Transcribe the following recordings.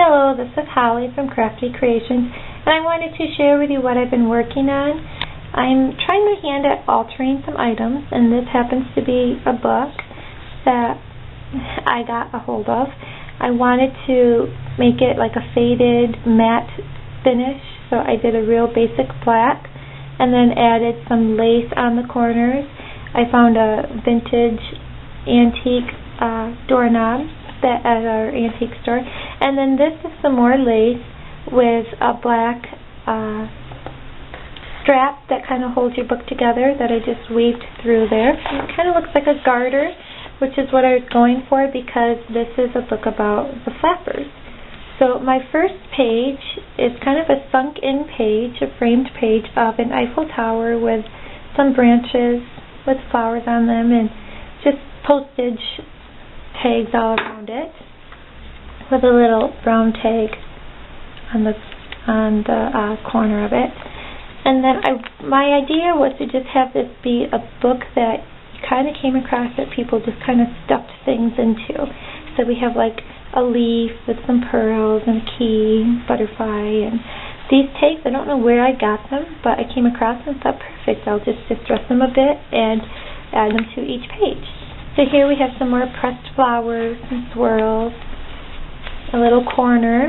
Hello, this is Holly from Crafty Creations, and I wanted to share with you what I've been working on. I'm trying my hand at altering some items, and this happens to be a book that I got a hold of. I wanted to make it like a faded matte finish, so I did a real basic black, and then added some lace on the corners. I found a vintage antique doorknob at our antique store, and then this is some more lace with a black strap that kind of holds your book together that I just weaved through there. It kind of looks like a garter, which is what I was going for because this is a book about the flappers. So my first page is kind of a sunk-in page, a framed page of an Eiffel Tower with some branches with flowers on them and just postage tags all around it, with a little brown tag on the corner of it. And then my idea was to just have this be a book that you kind of came across that people just kind of stuffed things into. So we have like a leaf with some pearls and a key, butterfly, and these tags, I don't know where I got them, but I came across them and thought, perfect, I'll just distress them a bit and add them to each page. So here we have some more pressed flowers and swirls, a little corner,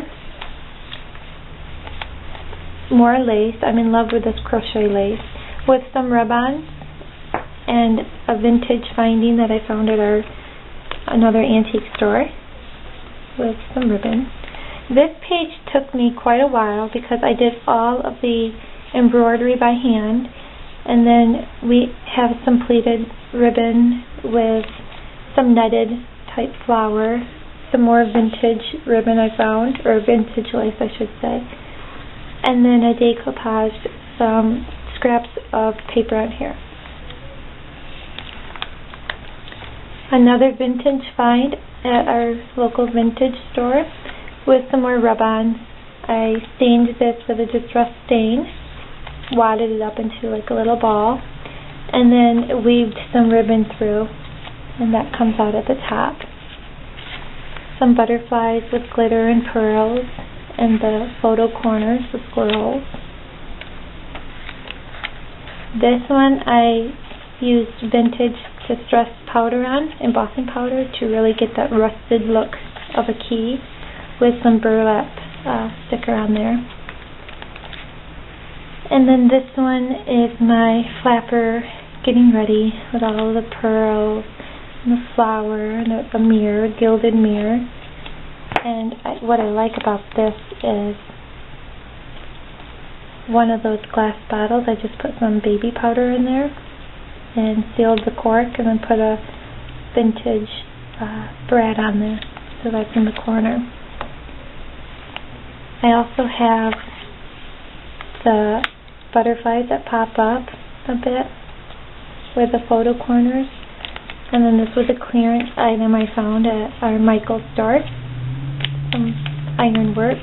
more lace. I'm in love with this crochet lace, with some rub-ons and a vintage finding that I found at another antique store with some ribbon. This page took me quite a while because I did all of the embroidery by hand, and then we have some pleated ribbon with some netted type flower, some more vintage ribbon I found, or vintage lace I should say, and then I decoupaged some scraps of paper on here. Another vintage find at our local vintage store with some more rub-ons. I stained this with a distress stain, wadded it up into like a little ball, and then weaved some ribbon through, and that comes out at the top. Some butterflies with glitter and pearls, and the photo corners, the squirrels. This one I used vintage distressed powder on, embossing powder, to really get that rusted look of a key, with some burlap sticker on there. And then this one is my flapper getting ready with all the pearls and the flower and a mirror, gilded mirror. And what I like about this is one of those glass bottles, I just put some baby powder in there and sealed the cork, and then put a vintage brad on there, so that's in the corner. I also have the butterflies that pop up a bit with the photo corners, and then this was a clearance item I found at our Michael's store, some ironwork.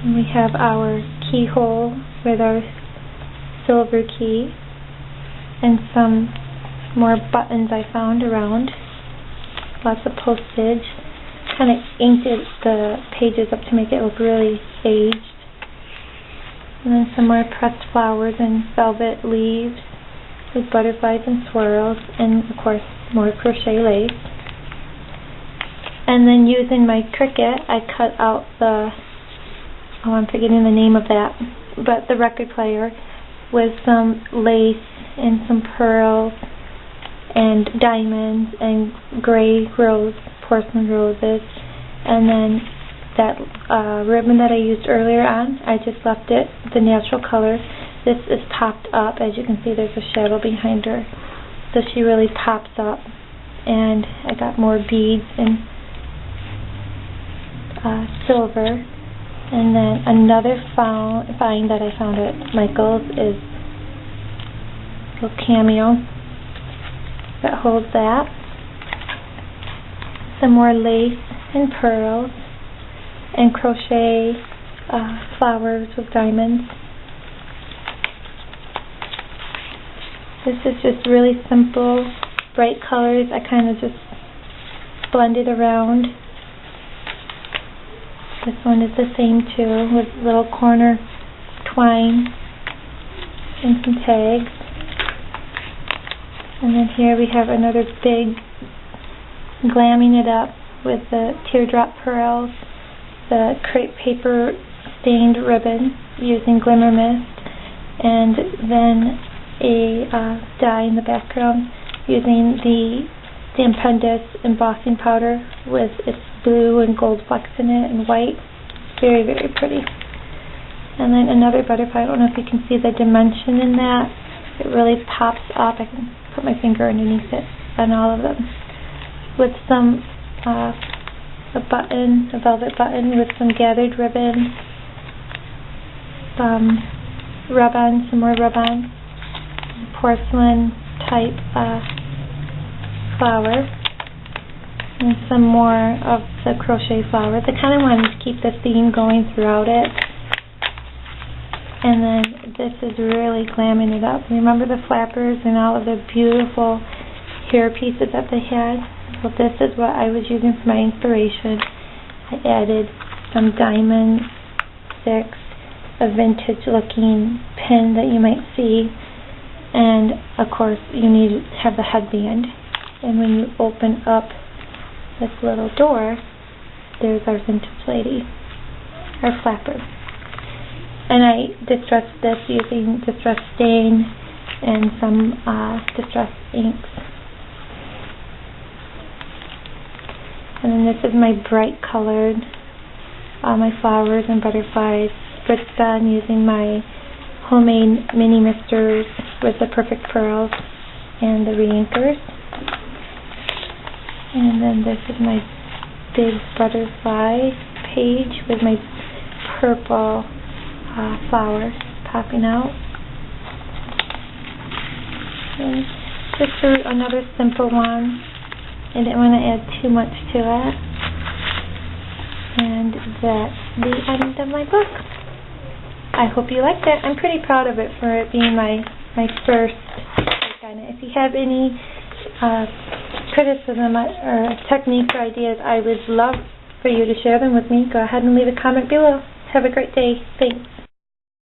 And we have our keyhole with our silver key, and some more buttons I found around, lots of postage. Kind of inked the pages up to make it look really aged. And then some more pressed flowers and velvet leaves with butterflies and swirls, and of course more crochet lace. And then using my Cricut, I cut out I'm forgetting the name of that, but the record player, with some lace and some pearls and diamonds and gray rose, porcelain roses, and then that ribbon that I used earlier on, I just left it the natural color. This is popped up, as you can see there's a shadow behind her, so she really pops up. And I got more beads and silver. And then another find that I found at Michael's is a little cameo that holds that. Some more lace and pearls and crochet flowers with diamonds. This is just really simple, bright colors. I kind of just blended around This one is the same too, with little corner twine and some tags. And then here we have another big, glamming it up with the teardrop pearls, the crepe paper stained ribbon using Glimmer Mist, and then a die in the background using the Stampendous embossing powder with its blue and gold flecks in it and white. Very, very pretty. And then another butterfly. I don't know if you can see the dimension in that. It really pops up. I can put my finger underneath it on all of them. With some a velvet button with some gathered ribbon, some more rub-on, porcelain type flower, and some more of the crochet flowers. I kind of wanted to keep the theme going throughout it. And then this is really glamming it up. Remember the flappers and all of the beautiful hair pieces that they had? So this is what I was using for my inspiration. I added some diamond sticks, a vintage looking pin that you might see, and of course you need to have the headband. And when you open up this little door, there's our vintage lady, our flapper. And I distressed this using Distress Stain and some Distress inks. And then this is my bright colored, my flowers and butterflies spritzed on using my homemade mini misters with the perfect pearls and the re-inkers. And then this is my big butterfly page with my purple flowers popping out. And just another simple one. I didn't want to add too much to it. And that's the end of my book. I hope you liked it. I'm pretty proud of it for it being my first take on it. If you have any criticism or techniques or ideas, I would love for you to share them with me. Go ahead and leave a comment below. Have a great day. Thanks.